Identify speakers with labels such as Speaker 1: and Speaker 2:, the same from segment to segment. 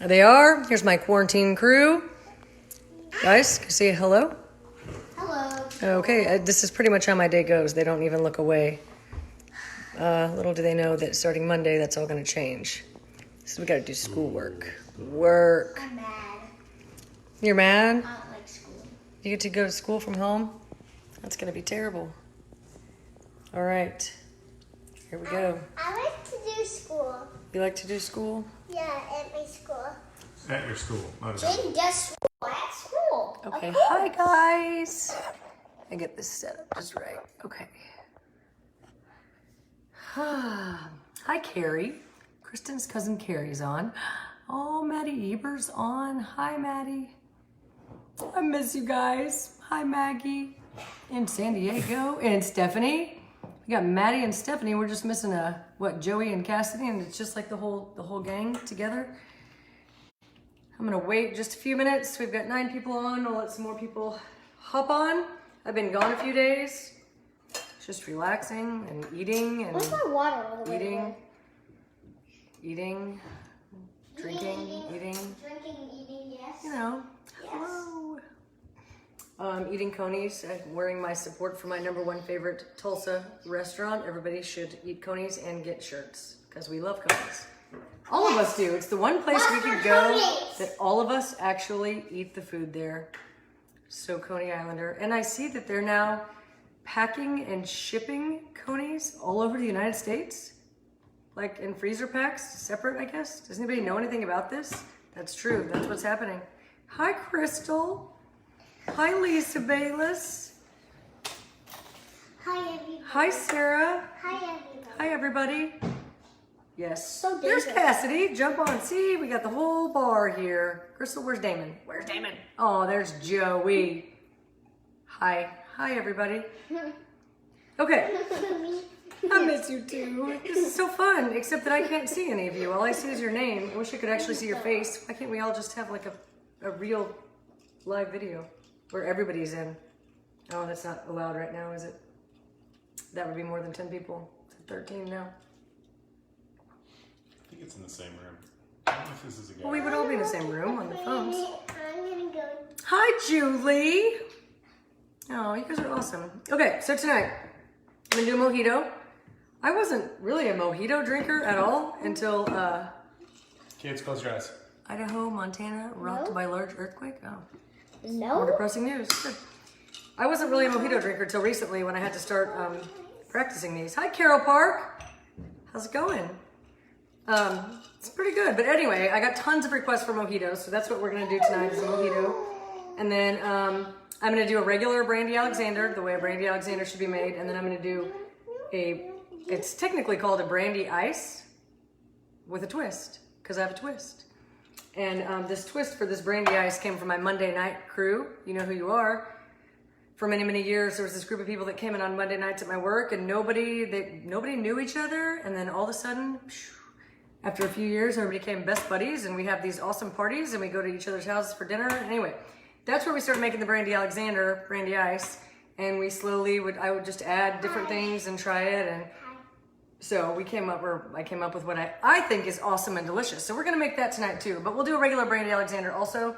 Speaker 1: There they are. Here's my quarantine crew. Guys, can you say hello?
Speaker 2: Hello.
Speaker 1: Okay, this is pretty much how my day goes. They don't even look away. Little do they know that starting Monday, that's all going to change. So we got to do schoolwork. Work.
Speaker 2: I'm mad.
Speaker 1: You're mad?
Speaker 2: I don't like school.
Speaker 1: You get to go to school from home? That's going to be terrible. All right. Here we go.
Speaker 2: I like to do school.
Speaker 1: You like to do school?
Speaker 2: Yeah, at my school.
Speaker 3: At your school.
Speaker 2: Jane does school at school.
Speaker 1: Okay.
Speaker 2: Of course.
Speaker 1: Hi, guys. I get this set up just right. Okay. Hi, Carrie. Kristen's cousin Carrie's on. Oh, Maddie Eber's on. Hi, Maddie. I miss you guys. Hi, Maggie. And San Diego. And Stephanie. We got Maddie and Stephanie. We're just missing Joey and Cassidy, and it's just like the whole gang together. I'm gonna wait just a few minutes. We've got 9 people on. We'll let some more people hop on. I've been gone a few days. Just relaxing and eating and
Speaker 2: Where's my water all the way
Speaker 1: eating, drinking, eating.
Speaker 2: Drinking, eating, yes.
Speaker 1: You know.
Speaker 2: Yes.
Speaker 1: Hello. Eating conies. I'm wearing my support for my #1 favorite Tulsa restaurant. Everybody should eat conies and get shirts because we love conies. All of us do. It's the one place we can go that all of us actually eat the food there. So Coney Islander. And I see that they're now packing and shipping conies all over the United States. Like in freezer packs, separate, I guess. Does anybody know anything about this? That's true. That's what's happening. Hi, Crystal. Hi, Lisa Bayless.
Speaker 2: Hi, everybody.
Speaker 1: Hi, Sarah.
Speaker 2: Hi, everybody.
Speaker 1: Hi, everybody. Yes.
Speaker 2: So
Speaker 1: There's
Speaker 2: dangerous.
Speaker 1: Cassidy. Jump on. See, we got the whole bar here. Crystal, where's Damon? Where's Damon? Oh, there's Joey. Hi. Hi, everybody. Okay. I miss you too. This is so fun, except that I can't see any of you. All I see is your name. I wish I could actually see your face. Why can't we all just have like a real live video where everybody's in? Oh, that's not allowed right now, is it? That would be more than 10 people. It's at 13 now.
Speaker 3: I think it's in the same room. I don't know if this is a guy.
Speaker 1: Well, we would all be in the same room on the phones.
Speaker 2: I'm gonna go.
Speaker 1: Hi, Julie. Oh, you guys are awesome. Okay, so tonight I'm gonna do a mojito. I wasn't really a mojito drinker at all until
Speaker 3: Kids, close your eyes.
Speaker 1: Idaho, Montana rocked by large earthquake. Oh, more
Speaker 2: No.
Speaker 1: depressing news. Good. I wasn't really a mojito drinker until recently when I had to start practicing these. Hi, Carol Park. How's it going? It's pretty good. But anyway, I got tons of requests for mojitos, so that's what we're gonna do tonight is a mojito. And then I'm gonna do a regular Brandy Alexander, the way a Brandy Alexander should be made, and then I'm gonna do it's technically called a Brandy Ice with a twist, because I have a twist. And this twist for this Brandy Ice came from my Monday night crew. You know who you are. For many, many years, there was this group of people that came in on Monday nights at my work, and nobody knew each other. And then all of a sudden, after a few years, everybody became best buddies, and we have these awesome parties, and we go to each other's houses for dinner. Anyway, that's where we started making the Brandy Alexander, Brandy Ice, and we slowly I would just add different things and try it, and so I came up with what I think is awesome and delicious. So we're gonna make that tonight too, but we'll do a regular Brandy Alexander also.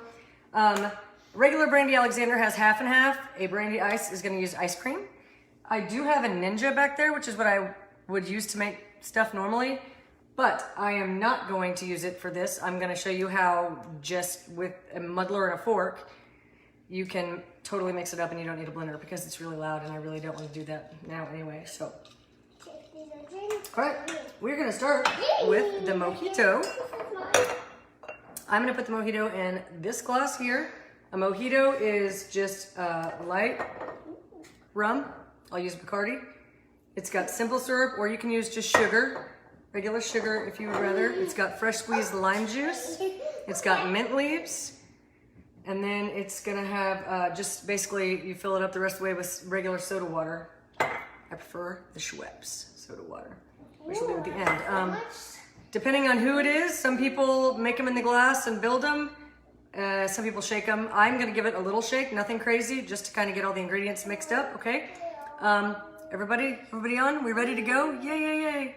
Speaker 1: Regular Brandy Alexander has half and half. A Brandy Ice is gonna use ice cream. I do have a Ninja back there, which is what I would use to make stuff normally, but I am not going to use it for this. I'm gonna show you how just with a muddler and a fork, you can totally mix it up and you don't need a blender because it's really loud and I really don't want to do that now anyway, so. All right, we're gonna start with the mojito. I'm gonna put the mojito in this glass here. A mojito is just light rum. I'll use Bacardi. It's got simple syrup, or you can use just sugar, regular sugar if you would rather. It's got fresh squeezed lime juice. It's got mint leaves. And then it's gonna have just basically, you fill it up the rest of the way with regular soda water. I prefer the Schweppes soda water, which we'll do at the end. Depending on who it is, some people make them in the glass and build them. Some people shake them. I'm gonna give it a little shake, nothing crazy, just to kind of get all the ingredients mixed up, okay? Everybody on? We ready to go? Yay, yay, yay.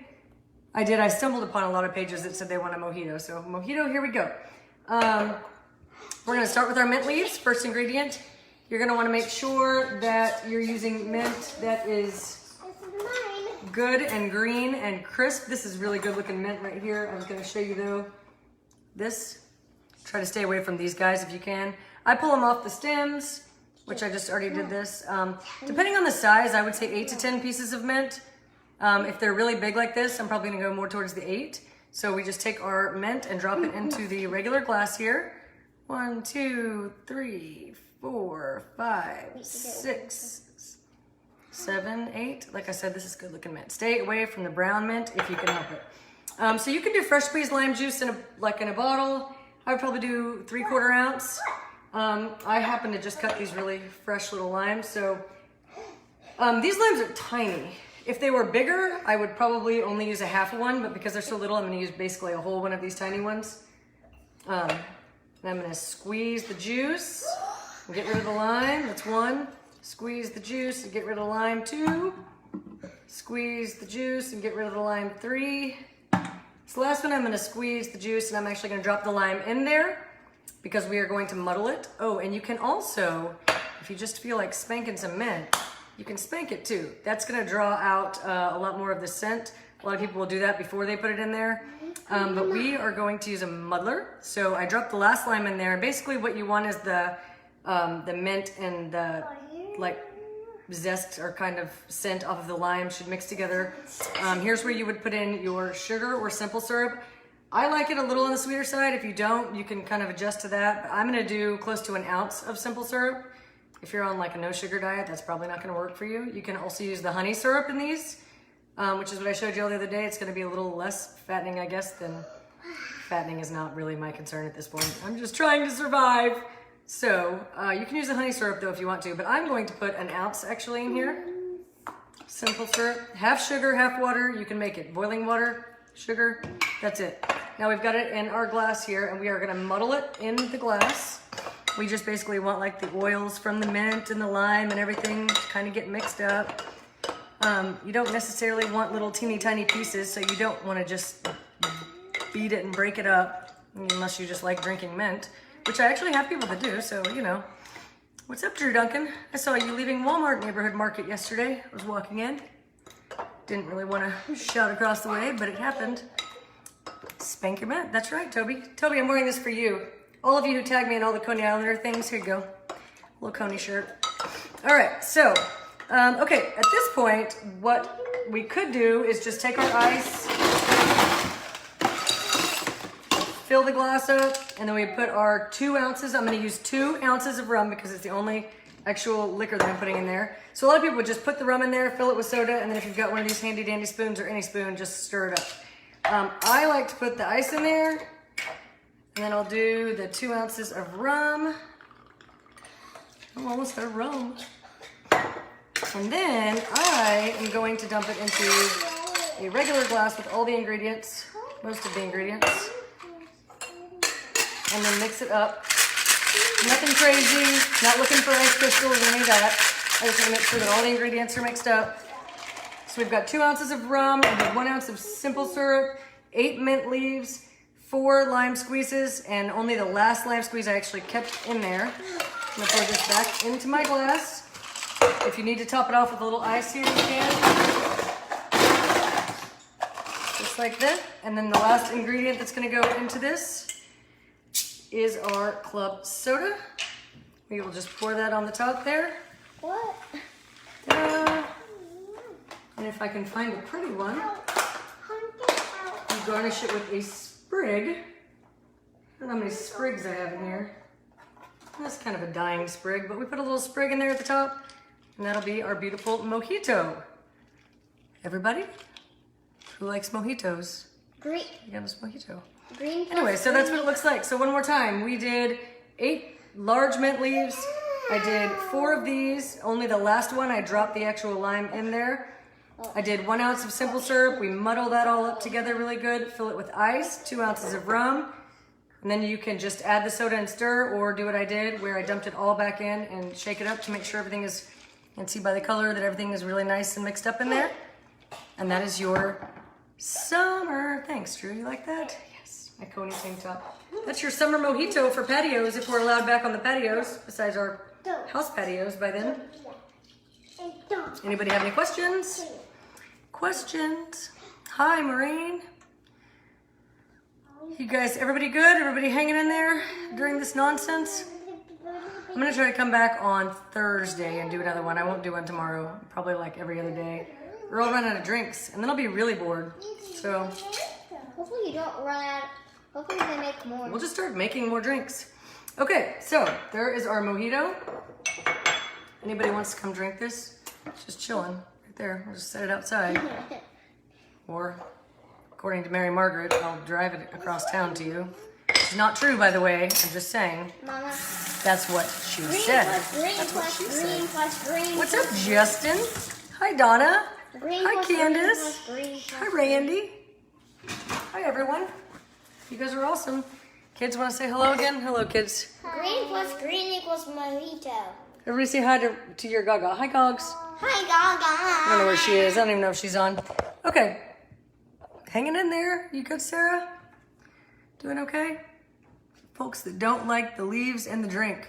Speaker 1: I stumbled upon a lot of pages that said they want a mojito. So mojito, here we go. We're gonna start with our mint leaves. First ingredient, you're gonna wanna make sure that you're using mint that is
Speaker 2: This is mine.
Speaker 1: good and green and crisp. This is really good looking mint right here. I was gonna show you though, this. Try to stay away from these guys if you can. I pull them off the stems, which I just already did this. Depending on the size, I would say 8 to 10 pieces of mint. If they're really big like this, I'm probably gonna go more towards the 8. So we just take our mint and drop it into the regular glass here. 1, 2, 3, 4, 5, 6, 7, 8. Like I said, this is good looking mint. Stay away from the brown mint if you can help it. So you can do fresh squeezed lime juice in a bottle. I would probably do 3/4 ounce. I happen to just cut these really fresh little limes. So these limes are tiny. If they were bigger, I would probably only use a half of one, but because they're so little, I'm gonna use basically a whole one of these tiny ones. And I'm gonna squeeze the juice and get rid of the lime. That's 1. Squeeze the juice and get rid of the lime. 2. Squeeze the juice and get rid of the lime. 3. This last one, I'm gonna squeeze the juice and I'm actually gonna drop the lime in there because we are going to muddle it. Oh, and you can also, if you just feel like spanking some mint, you can spank it too. That's gonna draw out a lot more of the scent. A lot of people will do that before they put it in there. But we are going to use a muddler. So I dropped the last lime in there. And basically what you want is the mint and the like zest or kind of scent off of the lime should mix together. Here's where you would put in your sugar or simple syrup. I like it a little on the sweeter side. If you don't, you can kind of adjust to that. But I'm gonna do close to 1 ounce of simple syrup. If you're on like a no sugar diet, that's probably not gonna work for you. You can also use the honey syrup in these, which is what I showed you the other day. It's gonna be a little less fattening, I guess, than fattening is not really my concern at this point. I'm just trying to survive. So you can use the honey syrup though if you want to, but I'm going to put 1 ounce actually in here. Simple syrup, half sugar, half water. You can make it boiling water, sugar, that's it. Now we've got it in our glass here and we are gonna muddle it in the glass. We just basically want like the oils from the mint and the lime and everything to kind of get mixed up. You don't necessarily want little teeny tiny pieces, so you don't wanna just beat it and break it up unless you just like drinking mint. Which I actually have people that do, so you know. What's up, Drew Duncan? I saw you leaving Walmart Neighborhood Market yesterday. I was walking in. Didn't really want to shout across the way, but it happened. Spank your mint. That's right, Toby. Toby, I'm wearing this for you. All of you who tagged me in all the Coney Islander things, here you go. Little Coney shirt. All right, so, okay, at this point, what we could do is just take our ice, fill the glass up, and then we put our 2 ounces. I'm gonna use 2 ounces of rum because it's the only actual liquor that I'm putting in there. So a lot of people would just put the rum in there, fill it with soda, and then if you've got one of these handy dandy spoons or any spoon, just stir it up. I like to put the ice in there, and then I'll do the 2 ounces of rum. I'm almost out of rum. And then I am going to dump it into a regular glass with all the ingredients, most of the ingredients. And then mix it up. Nothing crazy, not looking for ice crystals or any of that. I just want to make sure that all the ingredients are mixed up. So we've got 2 ounces of rum, we have 1 ounce of simple syrup, 8 mint leaves, 4 lime squeezes, and only the last lime squeeze I actually kept in there. I'm gonna pour this back into my glass. If you need to top it off with a little ice here, you can. Just like that. And then the last ingredient that's gonna go into this is our club soda. We will just pour that on the top there.
Speaker 2: What?
Speaker 1: Ta-da. And if I can find a pretty one, you garnish it with a sprig. I don't know how many sprigs I have in here. That's kind of a dying sprig, but we put a little sprig in there at the top, and that'll be our beautiful mojito. Everybody who likes mojitos,
Speaker 2: Green.
Speaker 1: you got this mojito.
Speaker 2: Green.
Speaker 1: Anyway, so that's what it looks like. So one more time, we did 8 large mint leaves. I did 4 of these. Only the last one, I dropped the actual lime in there. I did 1 ounce of simple syrup. We muddle that all up together really good. Fill it with ice, 2 ounces of rum. And then you can just add the soda and stir, or do what I did where I dumped it all back in and shake it up to make sure everything is, you can see by the color that everything is really nice and mixed up in there. And that is your summer. Thanks, Drew. You like that? Yes. My Coney tank top. That's your summer mojito for patios, if we're allowed back on the patios, besides our house patios by then. Anybody have any questions? Questions? Hi, Maureen. You guys, everybody good? Everybody hanging in there during this nonsense? I'm gonna try to come back on Thursday and do another one. I won't do one tomorrow. Probably like every other day. Or I'll run out of drinks, and then I'll be really bored. So
Speaker 2: hopefully you don't run out. Hopefully they make more.
Speaker 1: we'll just start making more drinks. Okay, so there is our mojito. Anybody wants to come drink this? It's just chilling right there. We'll just set it outside. Or, according to Mary Margaret, I'll drive it across town to you. It's not true, by the way. I'm just saying.
Speaker 2: Mama.
Speaker 1: That's what she said. That's what she said.
Speaker 2: Green.
Speaker 1: What's up, Justin? Hi, Donna.
Speaker 2: Green
Speaker 1: Hi,
Speaker 2: plus
Speaker 1: Candace.
Speaker 2: green.
Speaker 1: Hi, Randy. Hi, everyone. You guys are awesome. Kids want to say hello again? Hello, kids.
Speaker 2: Green plus green equals mojito.
Speaker 1: Everybody say hi to your Gaga. Hi, Gogs.
Speaker 2: Hi, Gaga.
Speaker 1: I don't know where she is. I don't even know if she's on. Okay. Hanging in there. You good, Sarah? Doing okay? Folks that don't like the leaves in the drink.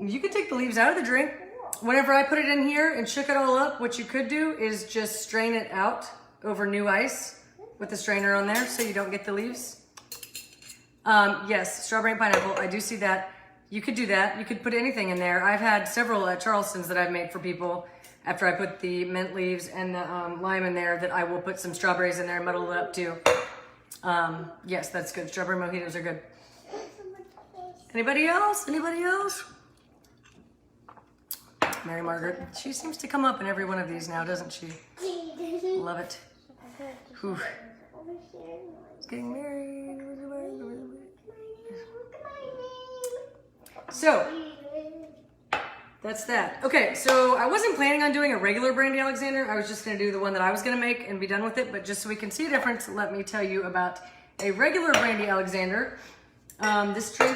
Speaker 1: You can take the leaves out of the drink. Whenever I put it in here and shook it all up, what you could do is just strain it out over new ice with the strainer on there so you don't get the leaves. Yes, strawberry and pineapple. I do see that. You could do that. You could put anything in there. I've had several Charleston's that I've made for people after I put the mint leaves and the lime in there that I will put some strawberries in there and muddle it up too. Yes, that's good. Strawberry mojitos are good. Anybody else? Anybody else? Mary Margaret. She seems to come up in every one of these now, doesn't she? Love it. Whew. It's getting married. So, that's that. Okay, so I wasn't planning on doing a regular Brandy Alexander. I was just going to do the one that I was going to make and be done with it. But just so we can see a difference, let me tell you about a regular Brandy Alexander. This drink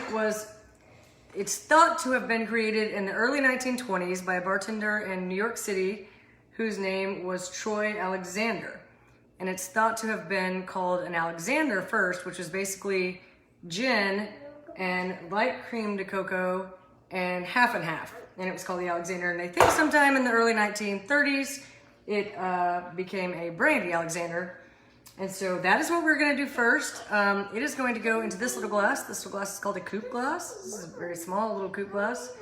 Speaker 1: it's thought to have been created in the early 1920s by a bartender in New York City whose name was Troy Alexander. And it's thought to have been called an Alexander first, which was basically gin and light cream de cocoa and half and half. And it was called the Alexander. And I think sometime in the early 1930s, it became a Brandy Alexander. And so that is what we're gonna do first. It is going to go into this little glass. This little glass is called a coupe glass. This is a very small little coupe glass.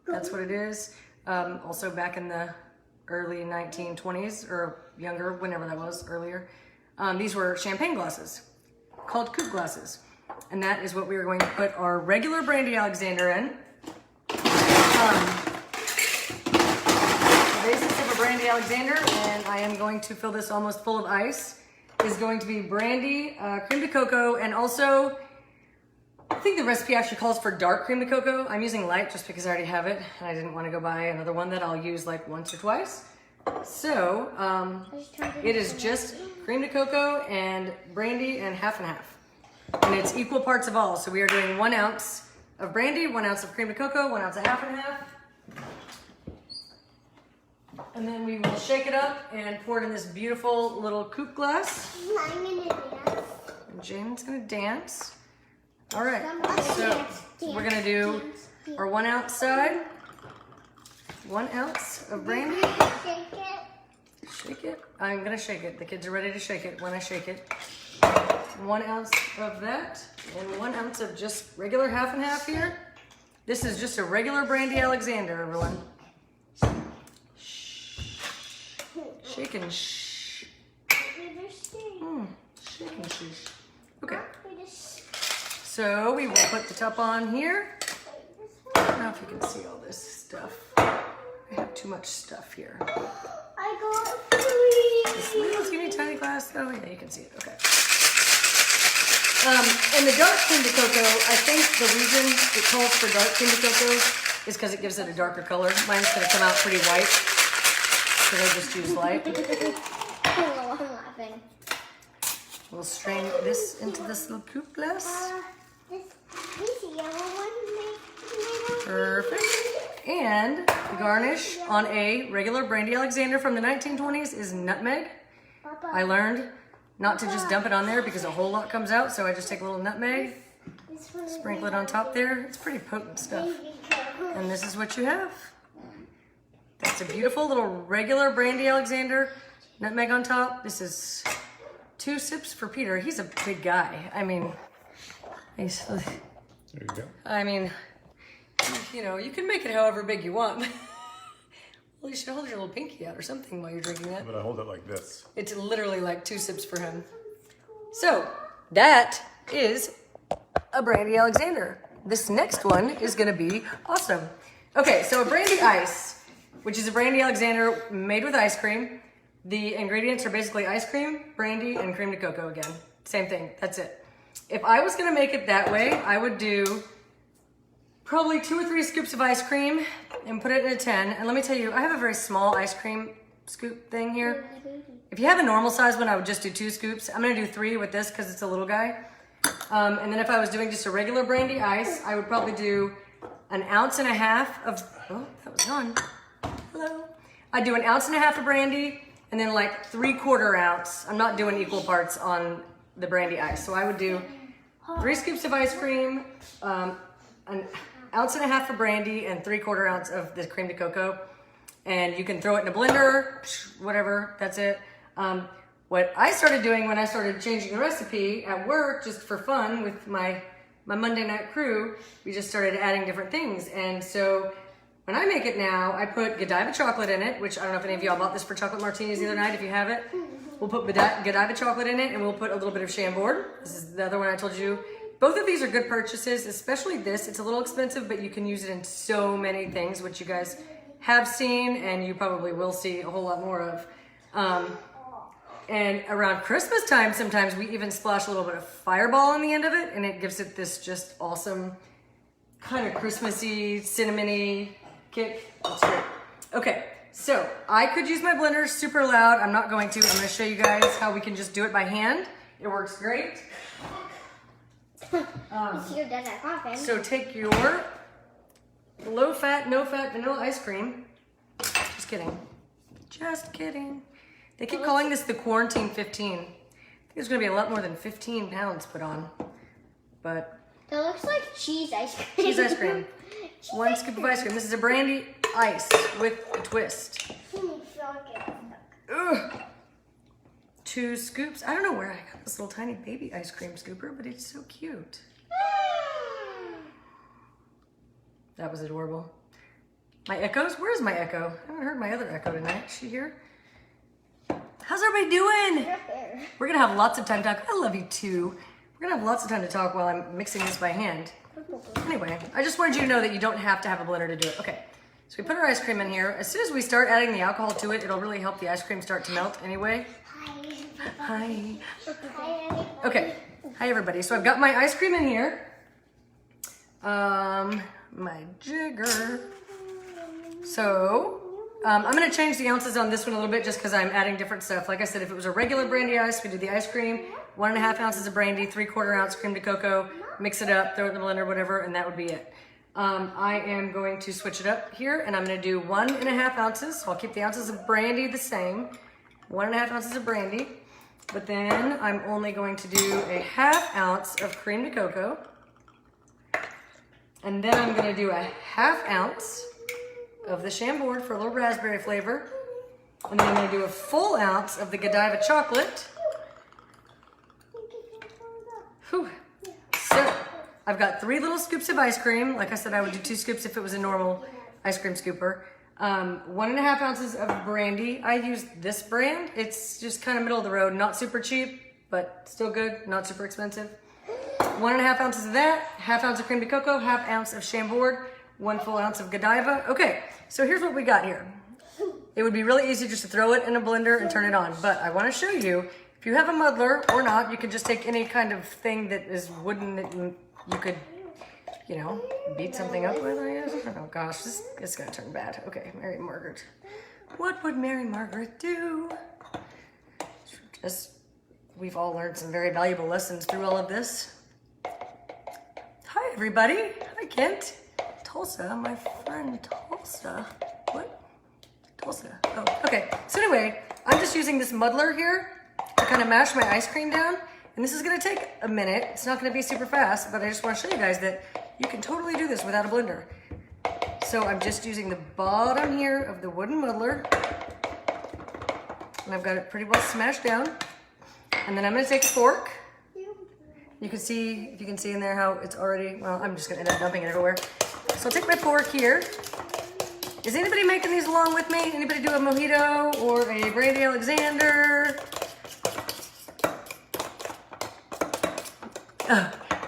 Speaker 1: That's what it is. Also back in the early 1920s or younger, whenever that was, earlier. These were champagne glasses called coupe glasses. And that is what we are going to put our regular Brandy Alexander in. The basis of a Brandy Alexander, and I am going to fill this almost full of ice, is going to be brandy, cream de cocoa, and also, I think the recipe actually calls for dark cream de cocoa. I'm using light just because I already have it, and I didn't want to go buy another one that I'll use like once or twice. So, it is just cream de cocoa and brandy and half. And it's equal parts of all. So we are doing 1 ounce of brandy, 1 ounce of cream de cocoa, 1 ounce of half. And then we will shake it up and pour it in this beautiful little coupe glass. And Jane's gonna dance. All right, so we're gonna do our 1 ounce side. 1 ounce of brandy. Shake it. I'm gonna shake it. The kids are ready to shake it when I shake it. 1 ounce of that and 1 ounce of just regular half and half here. This is just a regular Brandy Alexander, everyone. Shake and shh. Shake and shh. Okay. So we will put the top on here. I don't know if you can see all this stuff. I have too much stuff here.
Speaker 2: I got 3.
Speaker 1: This little skinny tiny glass. Oh yeah, you can see it. Okay. And the dark cream de cocoa, I think the reason it calls for dark cream de cocoa is because it gives it a darker color. Mine's going to come out pretty white because I just use light.
Speaker 2: I'm laughing.
Speaker 1: We'll strain this into this little coupe glass.
Speaker 2: This yellow one
Speaker 1: Perfect. And the garnish on a regular Brandy Alexander from the 1920s is nutmeg.
Speaker 2: Papa.
Speaker 1: I learned not to just dump it on there because a whole lot comes out. So I just take a little nutmeg, sprinkle it on top there. It's pretty potent stuff. And this is what you have. That's a beautiful little regular Brandy Alexander nutmeg on top. This is 2 sips for Peter. He's a big guy. I mean,
Speaker 3: There you go.
Speaker 1: you know, you can make it however big you want. Well, you should hold your little pinky out or something while you're drinking that.
Speaker 3: But I hold it like this.
Speaker 1: It's literally like 2 sips for him. So that is a Brandy Alexander. This next one is gonna be awesome. Okay, so a Brandy Ice, which is a Brandy Alexander made with ice cream. The ingredients are basically ice cream, brandy, and cream de cocoa again. Same thing, that's it. If I was gonna make it that way, I would do probably 2 or 3 scoops of ice cream and put it in a 10. And let me tell you, I have a very small ice cream scoop thing here. If you have a normal size one, I would just do 2 scoops. I'm gonna do 3 with this because it's a little guy. And then if I was doing just a regular Brandy Ice, I would probably do 1.5 ounces of, oh, that was gone. Hello. I'd do 1.5 ounces of brandy and then like 3/4 ounce. I'm not doing equal parts on the Brandy Ice. So I would do 3 scoops of ice cream, 1.5 ounces of brandy, and 3/4 ounce of the cream de cocoa. And you can throw it in a blender, whatever, that's it. What I started doing when I started changing the recipe at work, just for fun with my Monday night crew, we just started adding different things. And so when I make it now, I put Godiva chocolate in it, which I don't know if any of y'all bought this for chocolate martinis the other night. If you have it, we'll put Godiva chocolate in it, and we'll put a little bit of Chambord. This is the other one I told you. Both of these are good purchases, especially this. It's a little expensive, but you can use it in so many things, which you guys have seen, and you probably will see a whole lot more of. And around Christmas time, sometimes we even splash a little bit of Fireball on the end of it, and it gives it this just awesome kind of Christmassy, cinnamony kick. It's great. Okay, so I could use my blender super loud. I'm not going to. I'm going to show you guys how we can just do it by hand. It works great. So take your low-fat, no-fat vanilla ice cream. Just kidding. Just kidding. They keep calling this the Quarantine 15. I think there's going to be a lot more than 15 pounds put on. But
Speaker 2: That looks like cheese ice cream.
Speaker 1: cheese ice cream. 1 scoop of ice cream. This is a Brandy Ice with a twist. Ugh. 2 scoops. I don't know where I got this little tiny baby ice cream scooper, but it's so cute. That was adorable. My echoes? Where's my echo? I haven't heard my other echo tonight. Is she here? How's everybody doing? We're gonna have lots of time to talk. I love you too. We're gonna have lots of time to talk while I'm mixing this by hand. Anyway, I just wanted you to know that you don't have to have a blender to do it. Okay, so we put our ice cream in here. As soon as we start adding the alcohol to it, it'll really help the ice cream start to melt anyway. Hi. Okay, hi everybody. So I've got my ice cream in here. My jigger. So, I'm gonna change the ounces on this one a little bit just because I'm adding different stuff. Like I said, if it was a regular Brandy Ice, we do the ice cream, 1.5 ounces of brandy, 3/4 ounce cream de cocoa, mix it up, throw it in the blender, whatever, and that would be it. I am going to switch it up here, and I'm gonna do 1.5 ounces. So I'll keep the ounces of brandy the same, 1.5 ounces of brandy, but then I'm only going to do a 1/2 ounce of cream de cocoa, and then I'm gonna do a 1/2 ounce of the Chambord for a little raspberry flavor. And then I'm gonna do a full ounce of the Godiva chocolate. Whew. So, I've got 3 little scoops of ice cream. Like I said, I would do 2 scoops if it was a normal ice cream scooper. 1.5 ounces of brandy. I use this brand. It's just kind of middle of the road, not super cheap, but still good, not super expensive. 1.5 ounces of that, 1/2 ounce of cream de cocoa, 1/2 ounce of Chambord, 1 full ounce of Godiva. Okay, so here's what we got here. It would be really easy just to throw it in a blender and turn it on, but I want to show you, if you have a muddler or not, you can just take any kind of thing that is wooden that you could, you know, beat something up with, I guess. Oh gosh, this is gonna turn bad. Okay, Mary Margaret. What would Mary Margaret do? Just, we've all learned some very valuable lessons through all of this. Hi everybody, hi Kent. Tulsa, my friend Tulsa. What? Tulsa, oh, okay. So anyway, I'm just using this muddler here. to kind of mash my ice cream down. And this is gonna take a minute. It's not gonna be super fast, but I just wanna show you guys that you can totally do this without a blender. So I'm just using the bottom here of the wooden muddler. And I've got it pretty well smashed down. And then I'm gonna take a fork. You can see, if you can see in there how it's already, well, I'm just gonna end up dumping it everywhere. So I'll take my fork here. Is anybody making these along with me? Anybody do a Mojito or a Brandy Alexander?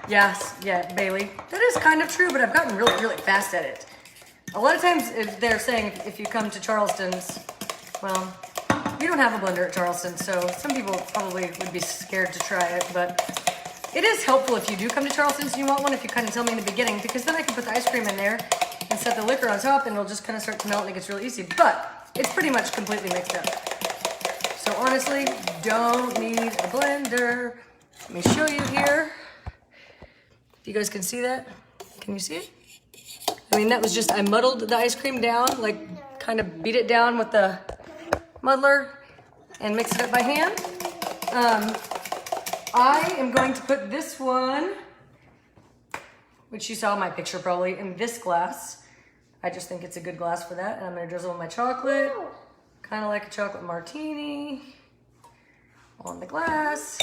Speaker 1: Yes, yeah, Bailey. That is kind of true, but I've gotten really, really fast at it. A lot of times they're saying if you come to Charleston's, well, we don't have a blender at Charleston, so some people probably would be scared to try it, but it is helpful if you do come to Charleston's and you want one, if you kind of tell me in the beginning, because then I can put the ice cream in there and set the liquor on top and it'll just kind of start to melt and it gets really easy, but it's pretty much completely mixed up. So honestly, don't need a blender. Let me show you here. If you guys can see that, can you see it? I mean, that was just, I muddled the ice cream down, like kind of beat it down with the muddler and mix it up by hand. I am going to put this one, which you saw in my picture probably, in this glass. I just think it's a good glass for that. And I'm gonna drizzle my chocolate, kind of like a chocolate martini on the glass.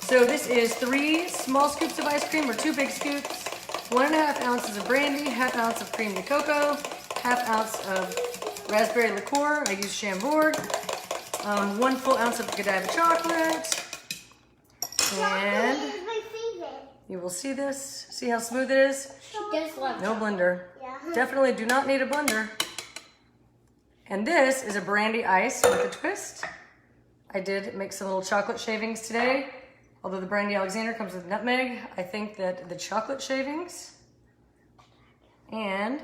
Speaker 1: So this is 3 small scoops of ice cream or 2 big scoops, 1.5 ounces of brandy, 1/2 ounce of cream de cocoa, 1/2 ounce of raspberry liqueur. I use Chambord, 1 full ounce of Godiva chocolate, and you will see this. See how smooth it is? No blender. Definitely do not need a blender. And this is a Brandy Ice with a twist. I did make some little chocolate shavings today. Although the Brandy Alexander comes with nutmeg, I think that the chocolate shavings, and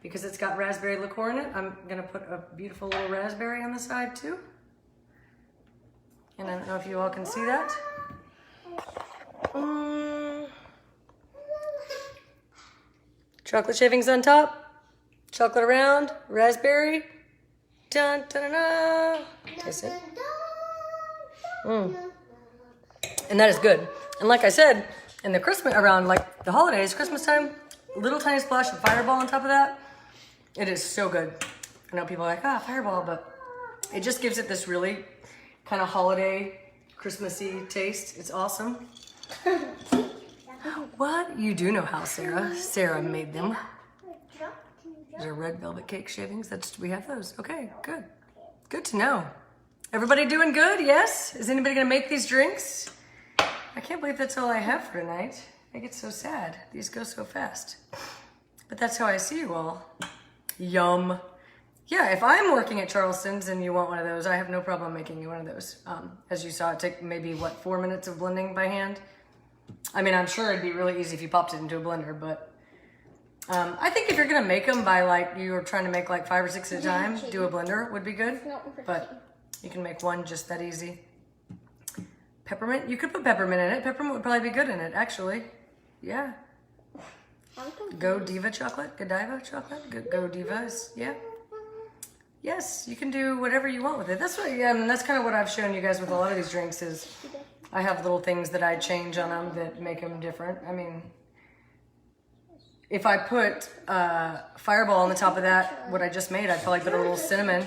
Speaker 1: because it's got raspberry liqueur in it, I'm gonna put a beautiful little raspberry on the side too. And I don't know if you all can see that. Chocolate shavings on top, chocolate around, raspberry. Dun, dun, dun, dun. Taste it. And that is good. And like I said, in the Christmas, around like the holidays, Christmas time, little tiny splash of Fireball on top of that. It is so good. I know people are like, Fireball, but it just gives it this really kind of holiday, Christmassy taste. It's awesome. What? You do know how Sarah made them. These are red velvet cake shavings. We have those. Okay, good. Good to know. Everybody doing good? Yes? Is anybody gonna make these drinks? I can't believe that's all I have for tonight. I get so sad. These go so fast. But that's how I see you all. Yum. Yeah, if I'm working at Charleston's and you want one of those, I have no problem making you one of those. As you saw, it took maybe, 4 minutes of blending by hand? I mean, I'm sure it'd be really easy if you popped it into a blender, but I think if you're gonna make them by you're trying to make 5 or 6 at a time, do a blender would be good. But you can make one just that easy. Peppermint, you could put peppermint in it. Peppermint would probably be good in it, actually. Yeah. Godiva chocolate, Godiva chocolate, Godivas, yeah. Yes, you can do whatever you want with it. That's what, that's kind of what I've shown you guys with a lot of these drinks is I have little things that I change on them that make them different. I mean, if I put Fireball on the top of that, what I just made, I'd probably put a little cinnamon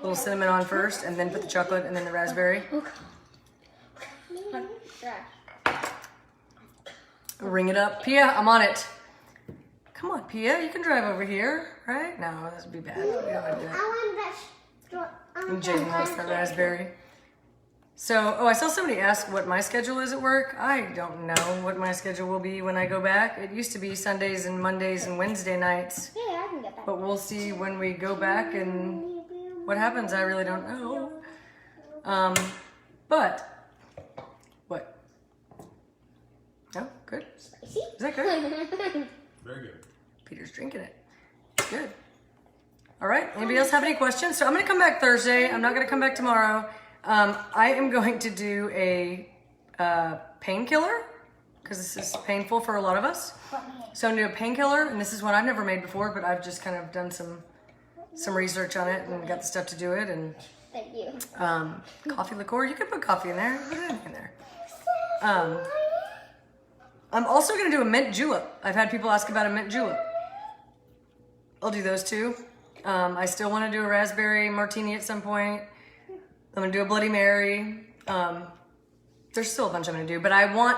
Speaker 1: on first, and then put the chocolate, and then the raspberry. Ring it up. Pia, I'm on it. Come on, Pia, you can drive over here, right? No, this would be bad. We don't want to do it. And Jaden wants the raspberry. So, I saw somebody ask what my schedule is at work. I don't know what my schedule will be when I go back. It used to be Sundays and Mondays and Wednesday nights.
Speaker 2: Yeah, I can get that.
Speaker 1: But we'll see when we go back and what happens. I really don't know. But, what? Oh, good.
Speaker 2: Spicy?
Speaker 1: Is that good?
Speaker 3: Very good.
Speaker 1: Peter's drinking it. It's good. All right. Anybody else have any questions? So I'm going to come back Thursday. I'm not going to come back tomorrow. I am going to do a painkiller because this is painful for a lot of us. So I'm going to do a painkiller, and this is one I've never made before, but I've just kind of done some research on it and got the stuff to do it. And
Speaker 2: Thank you.
Speaker 1: Coffee liqueur. You can put coffee in there. Put anything in there. I'm also going to do a mint julep. I've had people ask about a mint julep. I'll do those too. I still want to do a raspberry martini at some point. I'm going to do a Bloody Mary. There's still a bunch I'm going to do, but I want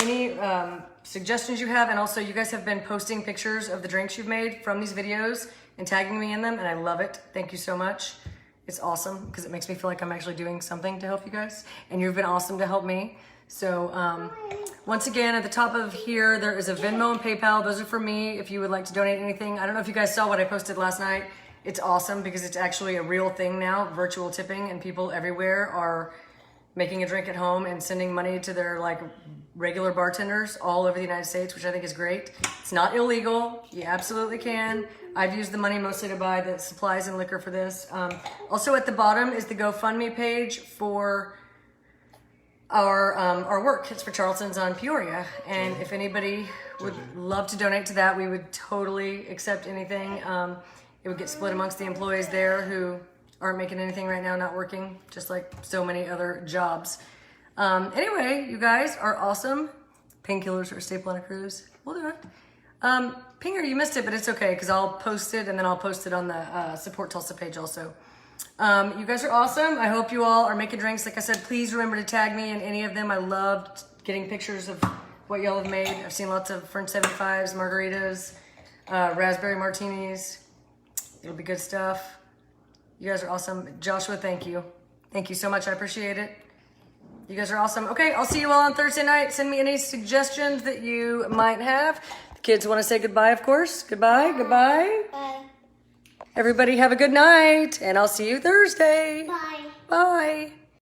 Speaker 1: any suggestions you have, and also you guys have been posting pictures of the drinks you've made from these videos and tagging me in them, and I love it. Thank you so much. It's awesome because it makes me feel like I'm actually doing something to help you guys, and you've been awesome to help me. So once again, at the top of here, there is a Venmo and PayPal. Those are for me if you would like to donate anything. I don't know if you guys saw what I posted last night. It's awesome because it's actually a real thing now, virtual tipping, and people everywhere are making a drink at home and sending money to their like regular bartenders all over the United States, which I think is great. It's not illegal. You absolutely can. I've used the money mostly to buy the supplies and liquor for this. Also at the bottom is the GoFundMe page for our work. It's for Charleston's on Peoria. And if anybody would love to donate to that, we would totally accept anything. It would get split amongst the employees there who aren't making anything right now, not working, just like so many other jobs. Anyway, you guys are awesome. Painkillers are a staple on a cruise. We'll do it. Pinger, you missed it, but it's okay because I'll post it and then I'll post it on the Support Tulsa page also. You guys are awesome. I hope you all are making drinks. Like I said, please remember to tag me in any of them. I loved getting pictures of what y'all have made. I've seen lots of French 75s, margaritas, raspberry martinis. It'll be good stuff. You guys are awesome. Joshua, thank you. Thank you so much. I appreciate it. You guys are awesome. Okay, I'll see you all on Thursday night. Send me any suggestions that you might have. The kids want to say goodbye, of course. Goodbye, goodbye.
Speaker 2: Bye.
Speaker 1: Everybody have a good night, and I'll see you Thursday.
Speaker 2: Bye.
Speaker 1: Bye.